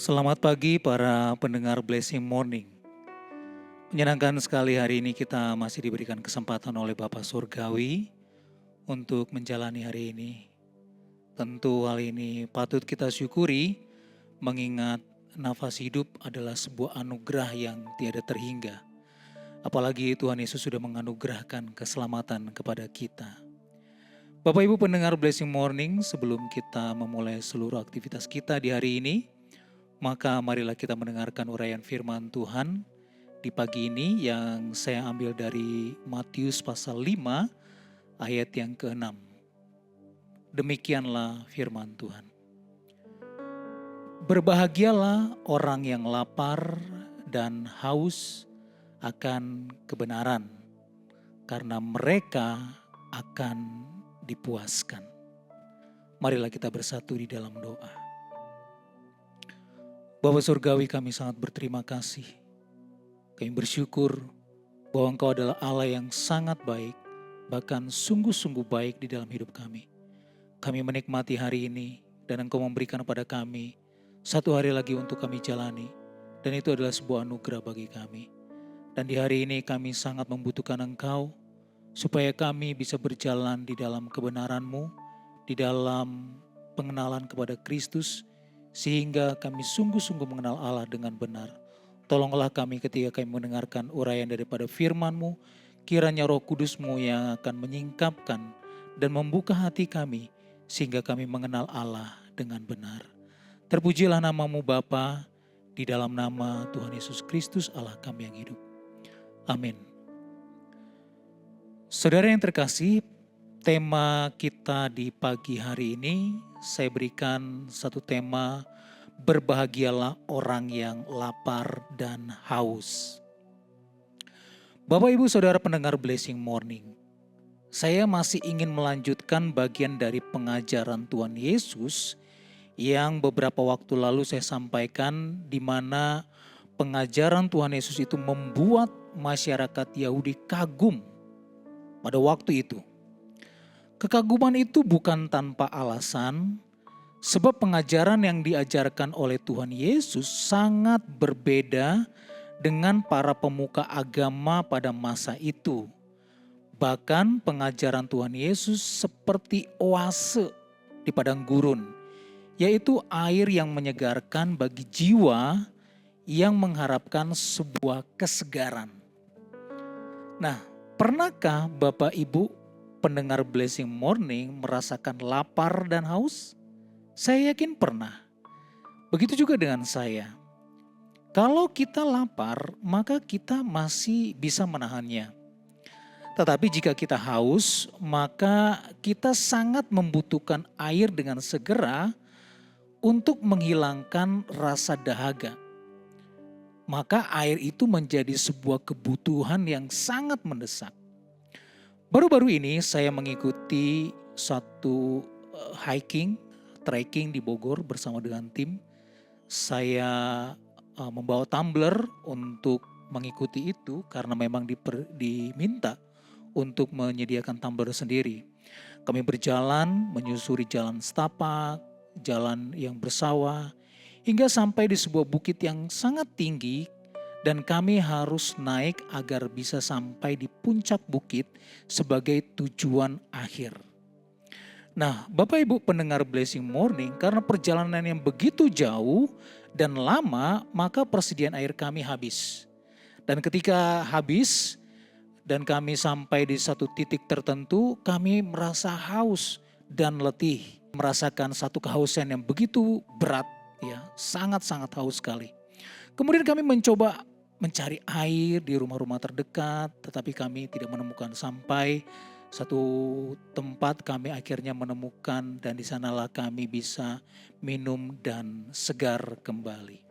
Selamat pagi para pendengar Blessing Morning. Menyenangkan sekali hari ini kita masih diberikan kesempatan oleh Bapa Surgawi untuk menjalani hari ini. Tentu hal ini patut kita syukuri mengingat nafas hidup adalah sebuah anugerah yang tiada terhingga. Apalagi Tuhan Yesus sudah menganugerahkan keselamatan kepada kita. Bapak Ibu pendengar Blessing Morning, sebelum kita memulai seluruh aktivitas kita di hari ini, maka marilah kita mendengarkan uraian firman Tuhan di pagi ini yang saya ambil dari Matius pasal 5 ayat yang ke-6. Demikianlah firman Tuhan. Berbahagialah orang yang lapar dan haus akan kebenaran, karena mereka akan dipuaskan. Marilah kita bersatu di dalam doa. Bapa Surgawi, kami sangat berterima kasih. Kami bersyukur bahwa Engkau adalah Allah yang sangat baik, bahkan sungguh-sungguh baik di dalam hidup kami. Kami menikmati hari ini dan Engkau memberikan kepada kami satu hari lagi untuk kami jalani. Dan itu adalah sebuah anugerah bagi kami. Dan di hari ini kami sangat membutuhkan Engkau supaya kami bisa berjalan di dalam kebenaran-Mu, di dalam pengenalan kepada Kristus, sehingga kami sungguh-sungguh mengenal Allah dengan benar. Tolonglah kami ketika kami mendengarkan uraian daripada firman-Mu, kiranya Roh Kudus-Mu yang akan menyingkapkan dan membuka hati kami, sehingga kami mengenal Allah dengan benar. Terpujilah nama-Mu Bapa, di dalam nama Tuhan Yesus Kristus Allah kami yang hidup. Amin. Saudara yang terkasih, tema kita di pagi hari ini saya berikan satu tema, berbahagialah orang yang lapar dan haus. Bapak Ibu Saudara pendengar Blessing Morning, saya masih ingin melanjutkan bagian dari pengajaran Tuhan Yesus yang beberapa waktu lalu saya sampaikan, di mana pengajaran Tuhan Yesus itu membuat masyarakat Yahudi kagum pada waktu itu. Kekaguman itu bukan tanpa alasan, sebab pengajaran yang diajarkan oleh Tuhan Yesus sangat berbeda dengan para pemuka agama pada masa itu. Bahkan pengajaran Tuhan Yesus seperti oase di padang gurun, yaitu air yang menyegarkan bagi jiwa yang mengharapkan sebuah kesegaran. Nah, pernahkah Bapak Ibu pendengar Blessing Morning merasakan lapar dan haus? Saya yakin pernah. Begitu juga dengan saya. Kalau kita lapar, maka kita masih bisa menahannya. Tetapi jika kita haus, maka kita sangat membutuhkan air dengan segera untuk menghilangkan rasa dahaga. Maka air itu menjadi sebuah kebutuhan yang sangat mendesak. Baru-baru ini saya mengikuti satu trekking di Bogor bersama dengan tim. Saya membawa tumbler untuk mengikuti itu karena memang diminta untuk menyediakan tumbler sendiri. Kami berjalan menyusuri jalan setapak, jalan yang bersawah, hingga sampai di sebuah bukit yang sangat tinggi, dan kami harus naik agar bisa sampai di puncak bukit sebagai tujuan akhir. Nah, Bapak Ibu pendengar Blessing Morning, karena perjalanan yang begitu jauh dan lama, maka persediaan air kami habis. Dan ketika habis dan kami sampai di satu titik tertentu, kami merasa haus dan letih. Merasakan satu kehausan yang begitu berat, ya, sangat-sangat haus sekali. Kemudian kami mencoba mencari air di rumah-rumah terdekat, tetapi kami tidak menemukan. Sampai satu tempat kami akhirnya menemukan, dan di sanalah kami bisa minum dan segar kembali.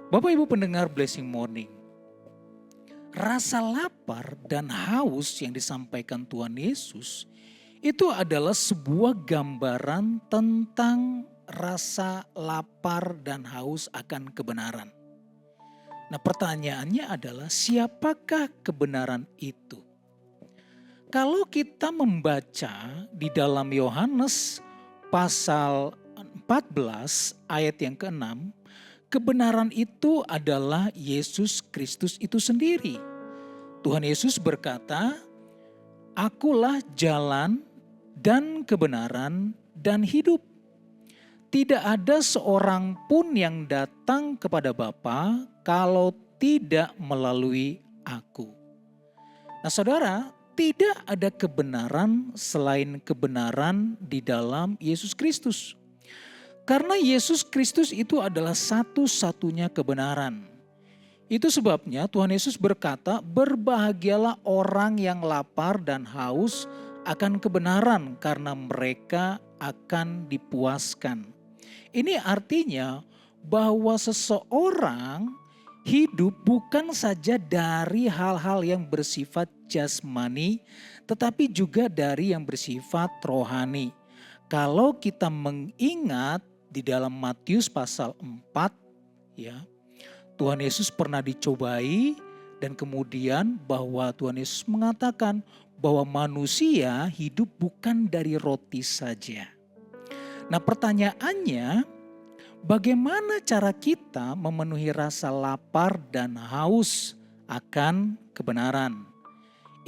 Bapak Ibu pendengar Blessing Morning, rasa lapar dan haus yang disampaikan Tuhan Yesus itu adalah sebuah gambaran tentang rasa lapar dan haus akan kebenaran. Nah, pertanyaannya adalah siapakah kebenaran itu? Kalau kita membaca di dalam Yohanes pasal 14 ayat yang ke-6, Kebenaran itu adalah Yesus Kristus itu sendiri. Tuhan Yesus berkata, "Akulah jalan dan kebenaran dan hidup. Tidak ada seorang pun yang datang kepada Bapa kalau tidak melalui Aku." Nah saudara, tidak ada kebenaran selain kebenaran di dalam Yesus Kristus. Karena Yesus Kristus itu adalah satu-satunya kebenaran. Itu sebabnya Tuhan Yesus berkata, "Berbahagialah orang yang lapar dan haus akan kebenaran, karena mereka akan dipuaskan." Ini artinya bahwa seseorang hidup bukan saja dari hal-hal yang bersifat jasmani, tetapi juga dari yang bersifat rohani. Kalau kita mengingat di dalam Matius pasal 4, ya, Tuhan Yesus pernah dicobai dan kemudian bahwa Tuhan Yesus mengatakan bahwa manusia hidup bukan dari roti saja. Nah pertanyaannya, bagaimana cara kita memenuhi rasa lapar dan haus akan kebenaran?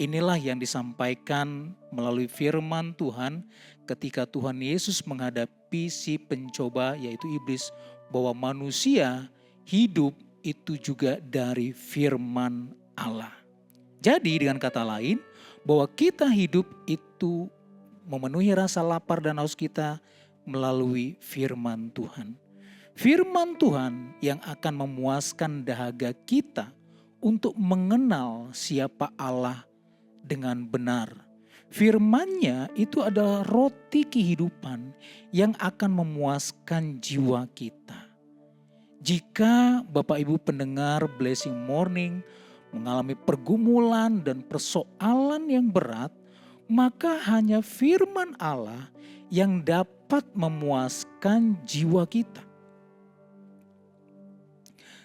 Inilah yang disampaikan melalui firman Tuhan ketika Tuhan Yesus menghadapi si pencoba yaitu iblis, bahwa manusia hidup itu juga dari firman Allah. Jadi dengan kata lain, bahwa kita hidup itu memenuhi rasa lapar dan haus kita melalui firman Tuhan. Firman Tuhan yang akan memuaskan dahaga kita untuk mengenal siapa Allah dengan benar. Firman-Nya itu adalah roti kehidupan yang akan memuaskan jiwa kita. Jika Bapak Ibu pendengar Blessing Morning mengalami pergumulan dan persoalan yang berat, maka hanya firman Allah yang dapat memuaskan jiwa kita.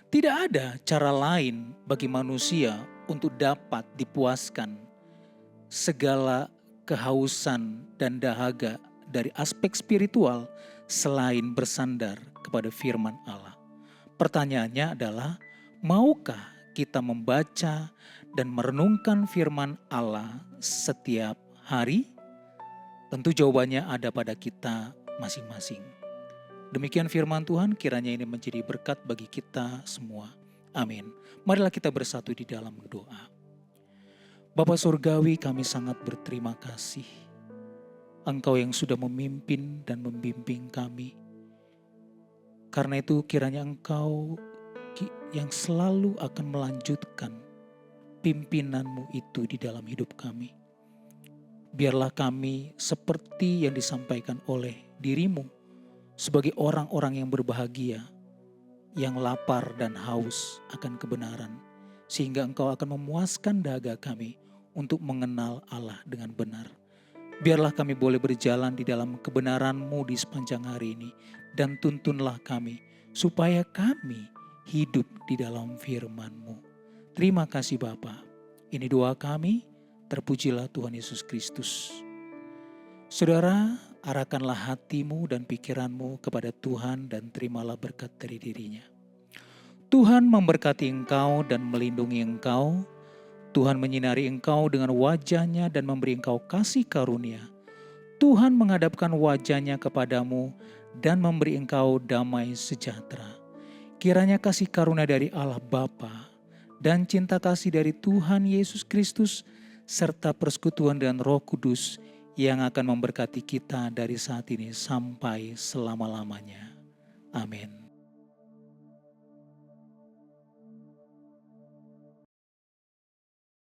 Tidak ada cara lain bagi manusia untuk dapat dipuaskan segala kehausan dan dahaga dari aspek spiritual selain bersandar kepada firman Allah. Pertanyaannya adalah, maukah kita membaca dan merenungkan firman Allah setiap hari? Tentu jawabannya ada pada kita masing-masing. Demikian firman Tuhan, kiranya ini menjadi berkat bagi kita semua. Amin. Marilah kita bersatu di dalam doa. Bapa Surgawi, kami sangat berterima kasih. Engkau yang sudah memimpin dan membimbing kami. Karena itu kiranya Engkau yang selalu akan melanjutkan pimpinan-Mu itu di dalam hidup kami. Biarlah kami seperti yang disampaikan oleh diri-Mu sebagai orang-orang yang berbahagia, yang lapar dan haus akan kebenaran. Sehingga Engkau akan memuaskan dahaga kami untuk mengenal Allah dengan benar. Biarlah kami boleh berjalan di dalam kebenaran-Mu di sepanjang hari ini. Dan tuntunlah kami supaya kami hidup di dalam firman-Mu. Terima kasih Bapa. Ini doa kami, terpujilah Tuhan Yesus Kristus. Saudara, arahkanlah hatimu dan pikiranmu kepada Tuhan dan terimalah berkat dari diri-Nya. Tuhan memberkati engkau dan melindungi engkau. Tuhan menyinari engkau dengan wajah-Nya dan memberi engkau kasih karunia. Tuhan menghadapkan wajah-Nya kepadamu dan memberi engkau damai sejahtera. Kiranya kasih karunia dari Allah Bapa dan cinta kasih dari Tuhan Yesus Kristus serta persekutuan dengan Roh Kudus yang akan memberkati kita dari saat ini sampai selama-lamanya. Amin.